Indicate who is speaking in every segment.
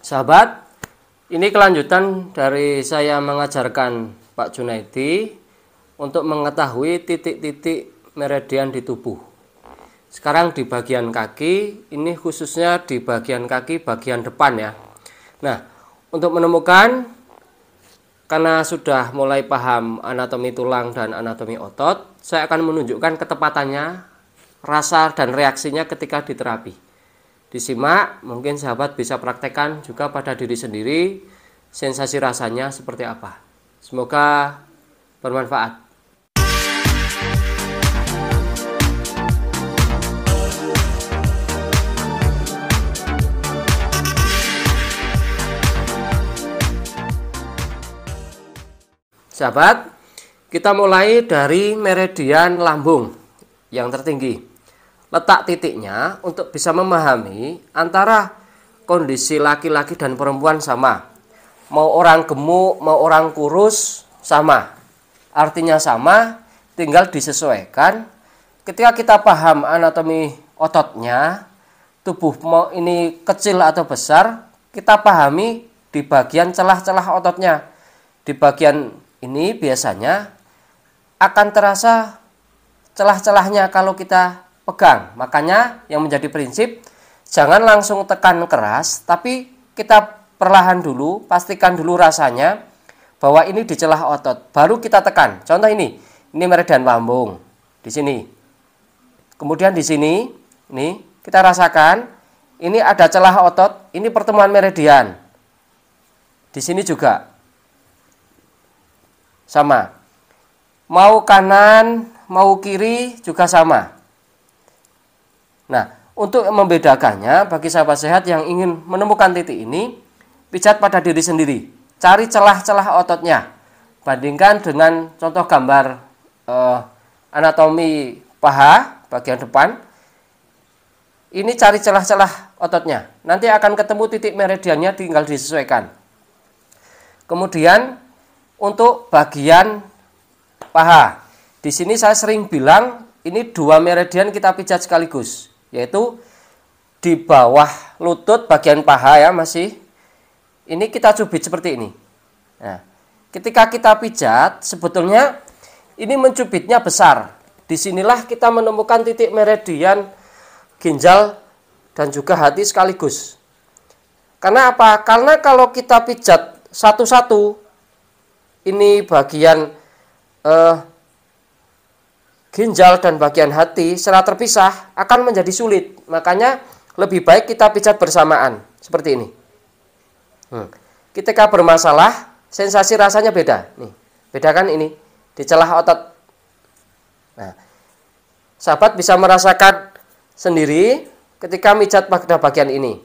Speaker 1: Sahabat, ini kelanjutan dari saya mengajarkan Pak Junaidi untuk mengetahui titik-titik meridian di tubuh. Sekarang di bagian kaki, ini khususnya di bagian kaki bagian depan ya. Nah, untuk menemukan, karena sudah mulai paham anatomi tulang dan anatomi otot, saya akan menunjukkan ketepatannya, rasa dan reaksinya ketika diterapi. Disimak, mungkin sahabat bisa praktekkan juga pada diri sendiri, sensasi rasanya seperti apa. Semoga bermanfaat. Sahabat, kita mulai dari meridian lambung yang tertinggi. Letak titiknya untuk bisa memahami antara kondisi laki-laki dan perempuan sama. Mau orang gemuk, mau orang kurus, sama. Artinya sama, tinggal disesuaikan. Ketika kita paham anatomi ototnya, tubuh mau ini kecil atau besar, kita pahami di bagian celah-celah ototnya. Di bagian ini biasanya akan terasa celah-celahnya kalau kita pegang. Makanya yang menjadi prinsip, jangan langsung tekan keras, tapi kita perlahan dulu, pastikan dulu rasanya bahwa ini di celah otot, baru kita tekan. Contoh ini meridian lambung di sini. Kemudian di sini, ini kita rasakan, ini ada celah otot, ini pertemuan meridian. Di sini juga sama. Mau kanan, mau kiri juga sama. Nah, untuk membedakannya bagi sahabat sehat yang ingin menemukan titik ini, pijat pada diri sendiri, cari celah-celah ototnya. Bandingkan dengan contoh gambar anatomi paha bagian depan. Ini cari celah-celah ototnya. Nanti akan ketemu titik meridiannya, tinggal disesuaikan. Kemudian untuk bagian paha, di sini saya sering bilang ini dua meridian kita pijat sekaligus, yaitu di bawah lutut bagian paha ya masih. Ini kita cubit seperti ini. Nah, ketika kita pijat sebetulnya ini mencubitnya besar. Disinilah kita menemukan titik meridian ginjal dan juga hati sekaligus. Karena apa? Karena kalau kita pijat satu-satu, ini bagian ginjal dan bagian hati secara terpisah akan menjadi sulit. Makanya lebih baik kita pijat bersamaan seperti ini. Ketika bermasalah, sensasi rasanya beda. Nih, bedakan ini di celah otot. Nah, sahabat bisa merasakan sendiri ketika mijat pada bagian ini.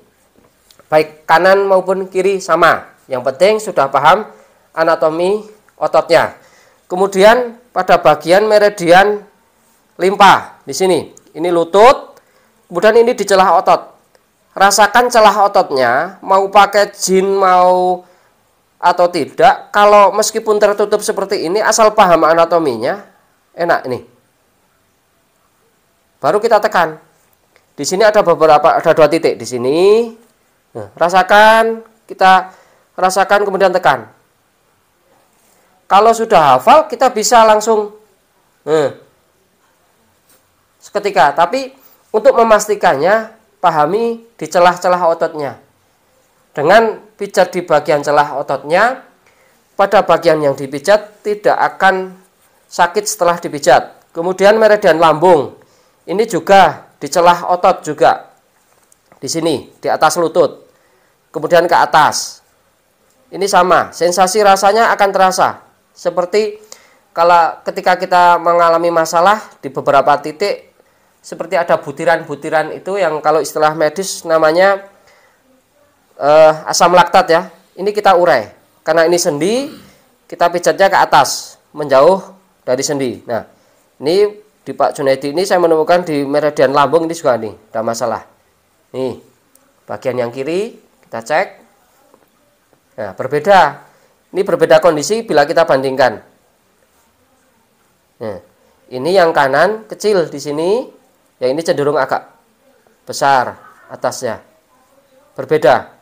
Speaker 1: Baik kanan maupun kiri sama. Yang penting sudah paham anatomi ototnya. Kemudian pada bagian meridian limpa di sini. Ini lutut, kemudian ini di celah otot. Rasakan celah ototnya, mau pakai jin mau atau tidak. Kalau meskipun tertutup seperti ini, asal paham anatominya, enak ini. Baru kita tekan. Di sini ada dua titik di sini. Nah, rasakan, kita rasakan kemudian tekan. Kalau sudah hafal, kita bisa langsung seketika. Tapi untuk memastikannya, pahami di celah-celah ototnya. Dengan pijat di bagian celah ototnya, pada bagian yang dipijat tidak akan sakit setelah dipijat. Kemudian meridian lambung, ini juga di celah otot juga. Di sini, di atas lutut. Kemudian ke atas. Ini sama, sensasi rasanya akan terasa. Seperti kalau ketika kita mengalami masalah di beberapa titik, seperti ada butiran-butiran itu yang kalau istilah medis namanya asam laktat ya. Ini kita urai. Karena ini sendi, kita pijatnya ke atas, menjauh dari sendi. Nah, ini di Pak Junaidi ini saya menemukan di meridian lambung ini juga nih, ada masalah. Nih, bagian yang kiri kita cek. Nah, berbeda. Ini berbeda kondisi bila kita bandingkan. Nah, ini yang kanan kecil di sini. Yang ini cenderung agak besar atasnya. Berbeda.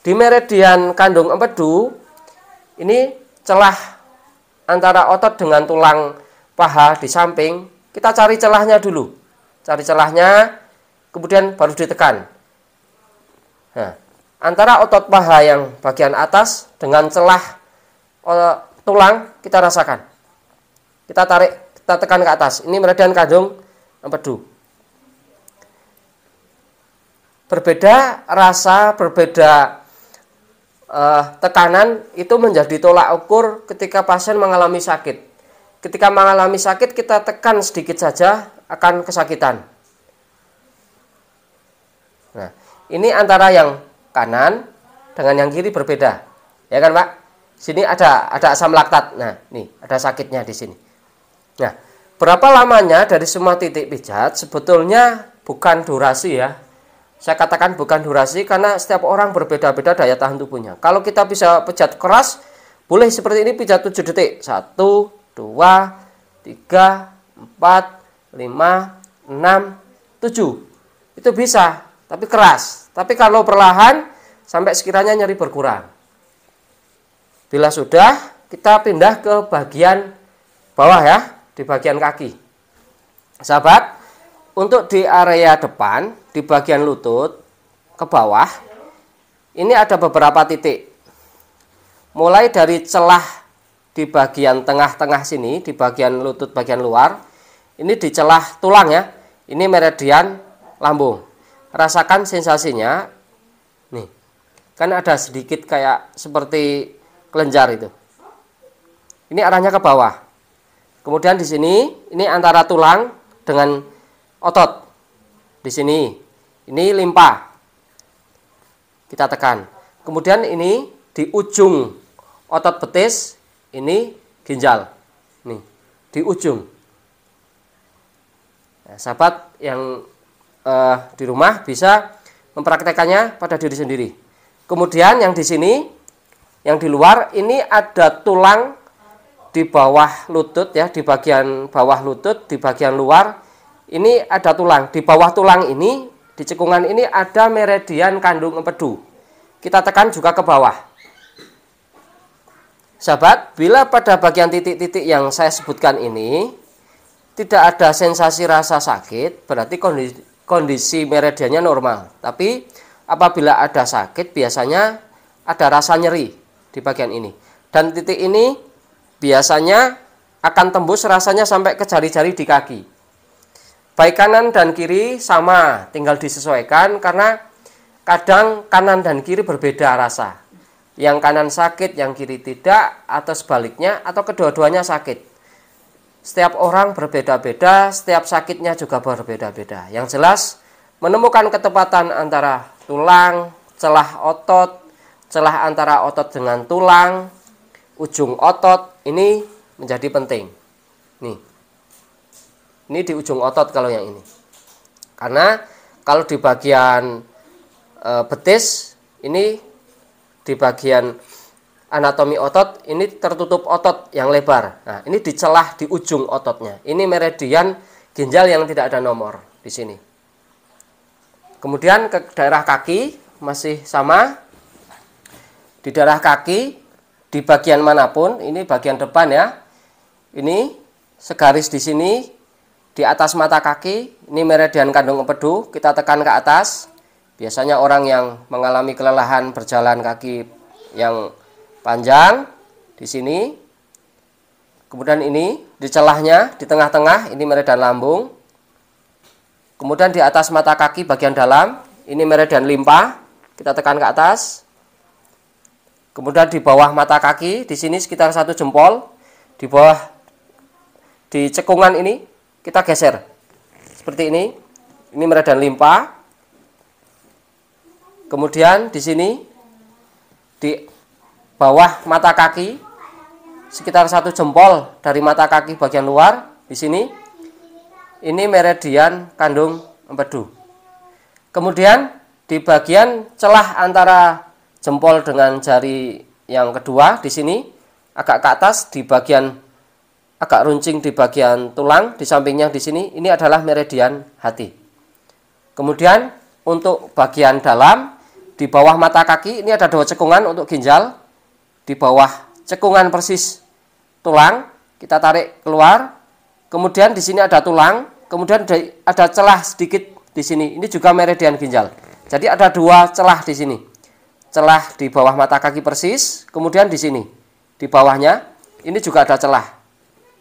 Speaker 1: Di meridian kandung empedu, ini celah antara otot dengan tulang paha di samping, kita cari celahnya dulu. Cari celahnya, kemudian baru ditekan. Nah, antara otot paha yang bagian atas dengan celah tulang kita rasakan. Kita tarik, kita tekan ke atas. Ini meridian kandung empedu. Berbeda rasa, berbeda tekanan itu menjadi tolak ukur ketika pasien mengalami sakit. Ketika mengalami sakit kita tekan sedikit saja akan kesakitan. Nah, ini antara yang kanan dengan yang kiri berbeda. Ya kan, Pak? Sini ada asam laktat. Nah, nih ada sakitnya di sini. Nah, berapa lamanya dari semua titik pijat sebetulnya bukan durasi ya. Saya katakan bukan durasi karena setiap orang berbeda-beda daya tahan tubuhnya. Kalau kita bisa pijat keras, boleh seperti ini pijat 7 detik. 1, 2, 3, 4, 5, 6, 7. Itu bisa, tapi keras. Tapi kalau perlahan, sampai sekiranya nyeri berkurang. Bila sudah, kita pindah ke bagian bawah ya, di bagian kaki. Sahabat, untuk di area depan, di bagian lutut, ke bawah, ini ada beberapa titik. Mulai dari celah di bagian tengah-tengah sini, di bagian lutut bagian luar, ini di celah tulang ya, ini meridian lambung. Rasakan sensasinya, nih, kan ada sedikit kayak seperti kelenjar itu. Ini arahnya ke bawah. Kemudian di sini, ini antara tulang dengan otot. Di sini, ini limpa. Kita tekan. Kemudian ini di ujung otot betis, ini ginjal. Nih, di ujung. Nah, sahabat yang di rumah bisa mempraktekannya pada diri sendiri. Kemudian yang di sini, yang di luar, ini ada tulang di bawah lutut ya, di bagian bawah lutut, di bagian luar. Ini ada tulang, di bawah tulang ini, di cekungan ini ada meridian kandung empedu. Kita tekan juga ke bawah. Sahabat, bila pada bagian titik-titik yang saya sebutkan ini tidak ada sensasi rasa sakit, berarti kondisi meridiannya normal. Tapi apabila ada sakit, biasanya ada rasa nyeri di bagian ini. Dan titik ini biasanya akan tembus rasanya sampai ke jari-jari di kaki. Baik kanan dan kiri sama, tinggal disesuaikan karena kadang kanan dan kiri berbeda rasa. Yang kanan sakit, yang kiri tidak, atau sebaliknya, atau kedua-duanya sakit. Setiap orang berbeda-beda, setiap sakitnya juga berbeda-beda. Yang jelas, menemukan ketepatan antara tulang, celah otot, celah antara otot dengan tulang, ujung otot, ini menjadi penting. Nih. Ini di ujung otot kalau yang ini. Karena kalau di bagian betis, ini di bagian anatomi otot, ini tertutup otot yang lebar. Nah, ini dicelah di ujung ototnya. Ini meridian ginjal yang tidak ada nomor di sini. Kemudian ke daerah kaki, masih sama. Di daerah kaki, di bagian manapun, ini bagian depan ya. Ini segaris di sini. Di atas mata kaki, ini meridian kandung empedu, kita tekan ke atas. Biasanya orang yang mengalami kelelahan berjalan kaki yang panjang, di sini. Kemudian ini, di celahnya, di tengah-tengah, ini meridian lambung. Kemudian di atas mata kaki bagian dalam, ini meridian limpa, kita tekan ke atas. Kemudian di bawah mata kaki, di sini sekitar 1 jempol, di bawah, di cekungan ini, kita geser seperti ini meridian limpa. Kemudian di sini di bawah mata kaki sekitar 1 jempol dari mata kaki bagian luar, di sini ini meridian kandung empedu. Kemudian di bagian celah antara jempol dengan jari yang kedua, di sini agak ke atas, di bagian agak runcing di bagian tulang, di sampingnya di sini, ini adalah meridian hati. Kemudian untuk bagian dalam, di bawah mata kaki ini ada 2 cekungan untuk ginjal. Di bawah cekungan persis tulang, kita tarik keluar. Kemudian di sini ada tulang, kemudian ada celah sedikit di sini. Ini juga meridian ginjal. Jadi ada 2 celah di sini. Celah di bawah mata kaki persis, kemudian di sini, di bawahnya ini juga ada celah.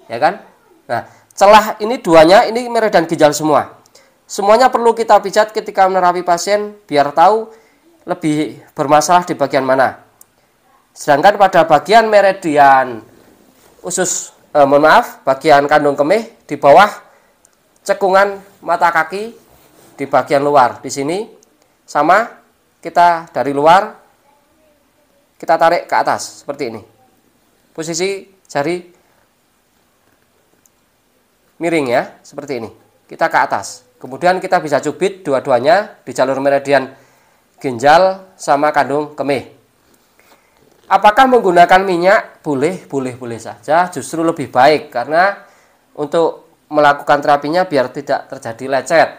Speaker 1: Ya kan? Nah, celah ini 2-nya ini meridian ginjal semua. Semuanya perlu kita pijat ketika menerapi pasien biar tahu lebih bermasalah di bagian mana. Sedangkan pada bagian meridian usus bagian kandung kemih di bawah cekungan mata kaki di bagian luar di sini sama, kita dari luar kita tarik ke atas seperti ini. Posisi jari miring ya, seperti ini. Kita ke atas. Kemudian kita bisa cubit dua-duanya di jalur meridian ginjal sama kandung kemih. Apakah menggunakan minyak? Boleh saja, justru lebih baik karena untuk melakukan terapinya biar tidak terjadi lecet.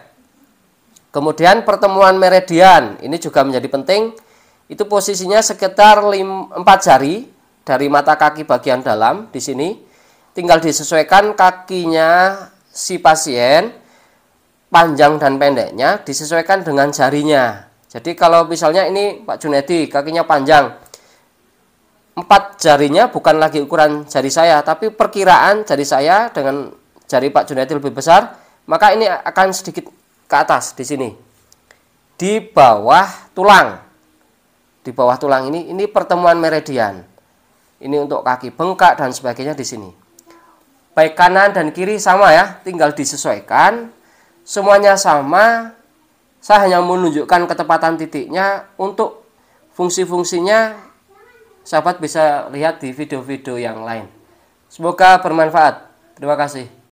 Speaker 1: Kemudian pertemuan meridian, ini juga menjadi penting. Itu posisinya sekitar 4 jari dari mata kaki bagian dalam di sini. Tinggal disesuaikan kakinya si pasien, panjang dan pendeknya disesuaikan dengan jarinya. Jadi kalau misalnya ini Pak Junedi kakinya panjang, 4 jarinya bukan lagi ukuran jari saya, tapi perkiraan jari saya dengan jari Pak Junedi lebih besar, maka ini akan sedikit ke atas di sini. Di bawah tulang. Di bawah tulang ini pertemuan meridian. Ini untuk kaki bengkak dan sebagainya di sini. Baik kanan dan kiri sama ya, tinggal disesuaikan. Semuanya sama. Saya hanya menunjukkan ketepatan titiknya. Untuk fungsi-fungsinya sahabat bisa lihat di video-video yang lain. Semoga bermanfaat. Terima kasih.